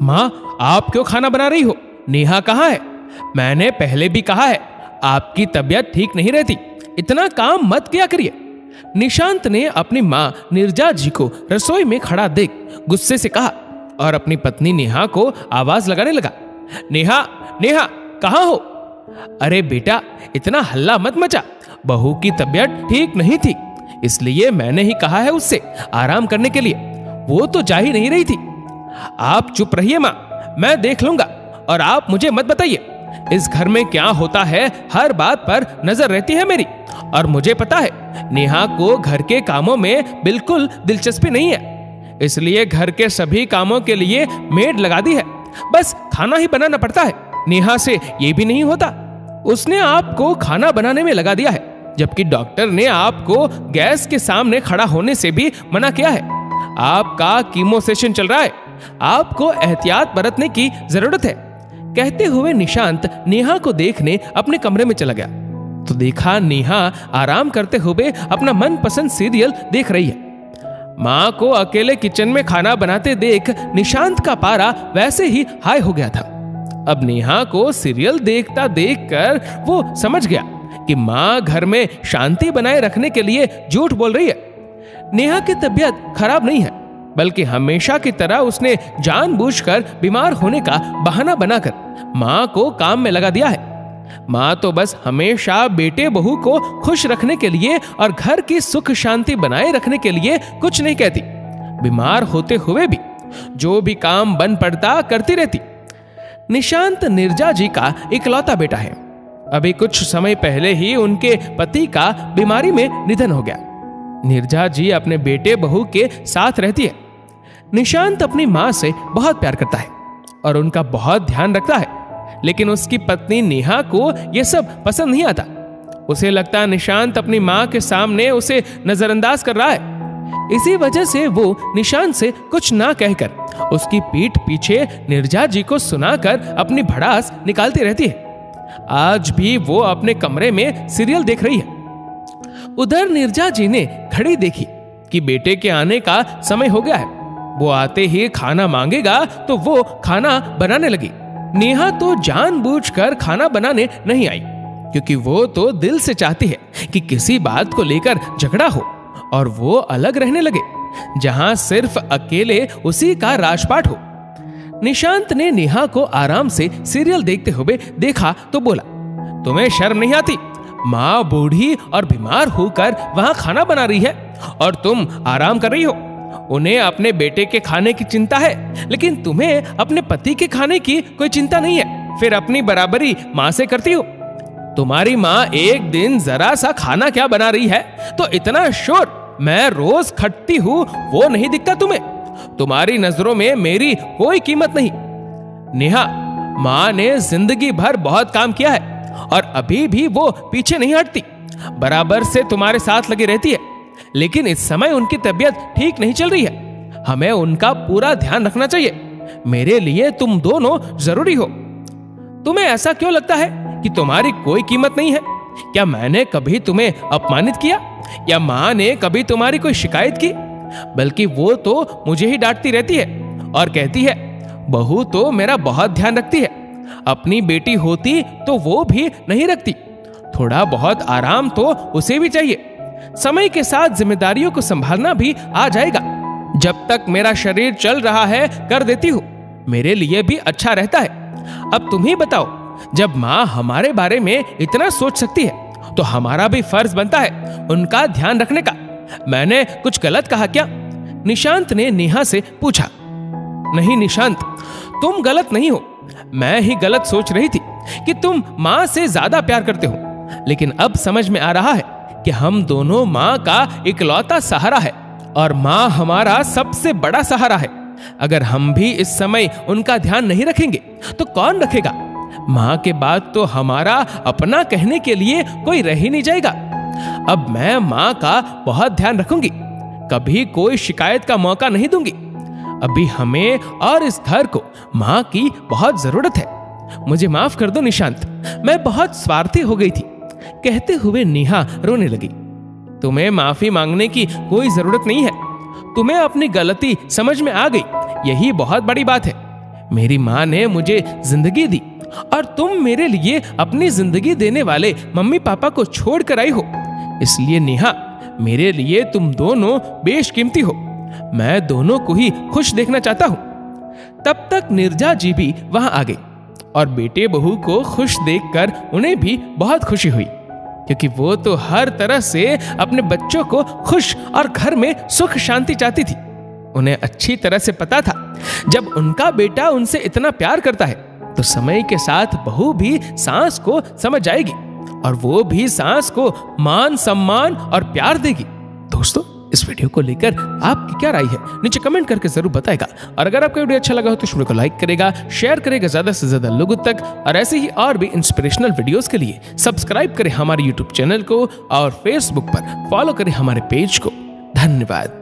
माँ, आप क्यों खाना बना रही हो? नेहा कहाँ है? मैंने पहले भी कहा है, आपकी तबीयत ठीक नहीं रहती, इतना काम मत किया करिए। निशांत ने अपनी माँ नीरजा जी को रसोई में खड़ा देख गुस्से से कहा और अपनी पत्नी नेहा को आवाज लगाने लगा। नेहा, नेहा, कहाँ हो? अरे बेटा, इतना हल्ला मत मचा, बहू की तबीयत ठीक नहीं थी, इसलिए मैंने ही कहा है उससे आराम करने के लिए, वो तो जा ही नहीं रही थी। आप चुप रहिए माँ, मैं देख लूंगा और आप मुझे मत बताइए। इस घर में क्या होता है हर बात पर नजर रहती है मेरी, और मुझे पता है नेहा को घर के कामों में बिल्कुल दिलचस्पी नहीं है, इसलिए घर के सभी कामों के लिए मेड लगा दी है, बस खाना ही बनाना पड़ता है। नेहा से ये भी नहीं होता, उसने आपको खाना बनाने में लगा दिया है, जबकि डॉक्टर ने आपको गैस के सामने खड़ा होने से भी मना किया है। आपका कीमो सेशन चल रहा है, आपको एहतियात बरतने की जरूरत है। कहते हुए निशांत नेहा को देखने अपने कमरे में चला गया तो देखा नेहा आराम करते हुए अपना मनपसंद सीरियल देख रही है। माँ को अकेले किचन में खाना बनाते देख निशांत का पारा वैसे ही हाई हो गया था। अब नेहा को सीरियल देखता देखकर वो समझ गया कि माँ घर में शांति बनाए रखने के लिए झूठ बोल रही है। नेहा की तबीयत खराब नहीं है, बल्कि हमेशा की तरह उसने जानबूझकर बीमार होने का बहाना बनाकर माँ को काम में लगा दिया है। माँ तो बस हमेशा बेटे बहू को खुश रखने के लिए और घर की सुख शांति बनाए रखने के लिए कुछ नहीं कहती, बीमार होते हुए भी जो भी काम बन पड़ता करती रहती। निशांत नीरजा जी का इकलौता बेटा है। अभी कुछ समय पहले ही उनके पति का बीमारी में निधन हो गया। नीरजा जी अपने बेटे बहू के साथ रहती है। निशांत अपनी माँ से बहुत प्यार करता है और उनका बहुत ध्यान रखता है, लेकिन उसकी पत्नी नेहा को यह सब पसंद नहीं आता। उसे लगता निशांत अपनी माँ के सामने उसे नजरअंदाज कर रहा है। इसी वजह से वो निशांत से कुछ ना कहकर उसकी पीठ पीछे नीरजा जी को सुनाकर अपनी भड़ास निकालती रहती है। आज भी वो अपने कमरे में सीरियल देख रही है। उधर नीरजा जी ने घड़ी देखी कि बेटे के आने का समय हो गया है। वो आते ही खाना मांगेगा तो वो खाना बनाने लगी। नेहा तो जानबूझकर खाना बनाने नहीं आई, क्योंकि वो तो दिल से चाहती है कि किसी बात को लेकर झगड़ा हो और वो अलग रहने लगे, जहां सिर्फ अकेले उसी का राजपाट हो। निशांत ने नेहा को आराम से सीरियल देखते हुए देखा तो बोला, तुम्हें शर्म नहीं आती? माँ बूढ़ी और बीमार होकर वहां खाना बना रही है और तुम आराम कर रही हो। उन्हें अपने बेटे के खाने की चिंता है, लेकिन तुम्हें अपने पति के खाने की कोई चिंता नहीं है, फिर अपनी बराबरी माँ से करती हो। तुम्हारी माँ एक दिन जरा सा खाना क्या बना रही है तो इतना शोर, मैं रोज खटती हूँ वो नहीं दिखता तुम्हें? तुम्हारी नजरों में मेरी कोई कीमत नहीं। नेहा, माँ ने जिंदगी भर बहुत काम किया है और अभी भी वो पीछे नहीं हटती, बराबर से तुम्हारे साथ लगी रहती है, लेकिन इस समय उनकी तबीयत ठीक नहीं चल रही है। हमें उनका पूरा ध्यान रखना चाहिए। मेरे लिए तुम दोनों जरूरी हो। तुम्हें ऐसा क्यों लगता है कि तुम्हारी कोई कीमत नहीं है? क्या मैंने कभी तुम्हें अपमानित किया या माँ ने कभी तुम्हारी कोई शिकायत की? बल्कि वो तो मुझे ही डांटती रहती है और कहती है, बहू तो मेरा बहुत ध्यान रखती है, अपनी बेटी होती तो वो भी नहीं रखती। थोड़ा बहुत आराम तो उसे भी चाहिए। समय के साथ जिम्मेदारियों को संभालना भी आ जाएगा। जब तक मेरा शरीर चल रहा है कर देती हूँ, मेरे लिए भी अच्छा रहता है। अब तुम ही बताओ, जब माँ हमारे बारे में इतना सोच सकती है तो हमारा भी फर्ज बनता है उनका ध्यान रखने का। मैंने कुछ गलत कहा क्या? निशांत ने नेहा से पूछा। नहीं निशांत, तुम गलत नहीं हो, मैं ही गलत सोच रही थी कि तुम माँ से ज्यादा प्यार करते हो, लेकिन अब समझ में आ रहा है कि हम दोनों माँ का इकलौता सहारा है और माँ हमारा सबसे बड़ा सहारा है। अगर हम भी इस समय उनका ध्यान नहीं रखेंगे तो कौन रखेगा? माँ के बाद तो हमारा अपना कहने के लिए कोई रह ही नहीं जाएगा। अब मैं माँ का बहुत ध्यान रखूंगी, कभी कोई शिकायत का मौका नहीं दूंगी। अभी हमें और इस घर को माँ की बहुत जरूरत है। मुझे माफ कर दो निशांत, मैं बहुत स्वार्थी हो गई थी। कहते हुए नेहा रोने लगी। तुम्हें माफी मांगने की कोई जरूरत नहीं है, तुम्हें अपनी गलती समझ में आ गई, यही बहुत बड़ी बात है। मेरी माँ ने मुझे जिंदगी दी और तुम मेरे लिए अपनी जिंदगी देने वाले मम्मी पापा को छोड़ कर आई हो। इसलिए नेहा, मेरे लिए तुम दोनों बेशकीमती हो। मैं दोनों को ही खुश देखना चाहता हूं। तब तक नीरजा जी भी वहां आ गई और बेटे बहू को खुश देखकर उन्हें भी बहुत खुशी हुई, क्योंकि वो तो हर तरह से अपने बच्चों को खुश और घर में सुख शांति चाहती थी। उन्हें अच्छी तरह से पता था, जब उनका बेटा उनसे इतना प्यार करता है तो समय के साथ बहू भी सास को समझ जाएगी और वो भी सास को मान सम्मान और प्यार देगी। दोस्तों, इस वीडियो को लेकर आपकी क्या राय है नीचे कमेंट करके जरूर बताएगा। और अगर आपको वीडियो अच्छा लगा हो तो इस वीडियो को लाइक करेगा, शेयर करेगा ज्यादा से ज्यादा लोगों तक। और ऐसे ही और भी इंस्पिरेशनल वीडियोस के लिए सब्सक्राइब करें हमारे यूट्यूब चैनल को और फेसबुक पर फॉलो करें हमारे पेज को। धन्यवाद।